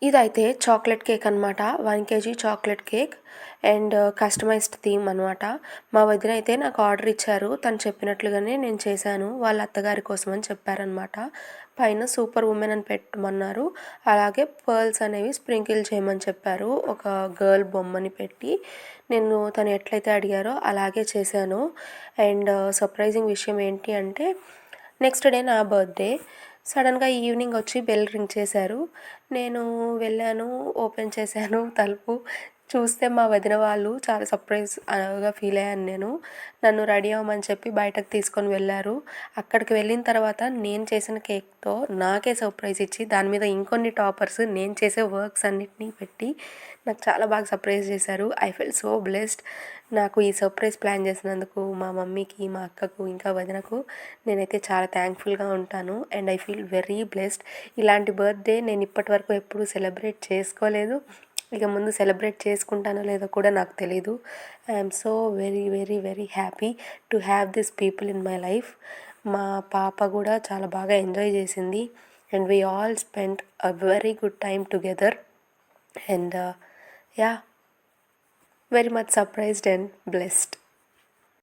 ఇదైతే chocolate cake అనమాట. 1 KG chocolate cake and customized theme అనమాట. మా వదిన అయితే నాకు ఆర్డర్ ఇచ్చారు. తను చెప్పినట్లుగానే నేను చేశాను. వాళ్ళ అత్తగారి కోసం అని చెప్పారనమాట. పైన సూపర్ వుమెన్ అని పెట్టమన్నారు. అలాగే పర్ల్స్ అనేవి స్ప్రింకిల్ చేయమని చెప్పారు. ఒక గర్ల్ బొమ్మని పెట్టి నేను తను ఎట్లయితే అడిగారో అలాగే చేశాను. అండ్ సర్ప్రైజింగ్ విషయం ఏంటి అంటే నెక్స్ట్ డే నా బర్త్‌డే. సడన్‌గా ఈవినింగ్ వచ్చి బెల్ రింగ్ చేశారు. నేను వెళ్ళాను, ఓపెన్ చేశాను తలుపు. చూస్తే మా వదిన వాళ్ళు చాలా సర్ప్రైజ్‌గా ఫీల్ అయ్యాను నేను. నన్ను రెడీ అవ్వమని చెప్పి బయటకు తీసుకొని వెళ్లారు. అక్కడికి వెళ్ళిన తర్వాత నేను చేసిన కేక్‌తో నాకే సర్ప్రైజ్ ఇచ్చి దాని మీద ఇంకొన్ని టాపర్స్ నేను చేసే వర్క్స్ అన్నిటిని పెట్టి నాకు చాలా బాగా సర్ప్రైజ్ చేశారు. I felt so blessed. నాకు ఈ సర్ప్రైజ్ ప్లాన్ చేసినందుకు మా మమ్మీకి, మా అక్కకు, ఇంకా వదినకు నేనైతే చాలా థ్యాంక్ఫుల్‌గా ఉంటాను. And I feel very blessed. ఇలాంటి బర్త్‌డే నేను ఇప్పటివరకు ఎప్పుడూ సెలబ్రేట్ చేసుకోలేదు. ఇక ముందు సెలబ్రేట్ చేసుకుంటానో లేదో కూడా నాకు తెలీదు. I'm so very very very happy to have this people in my life. మా పాప కూడా చాలా బాగా ఎంజాయ్ చేసింది. And we all spent a very good time together. And yeah, very much surprised and blessed.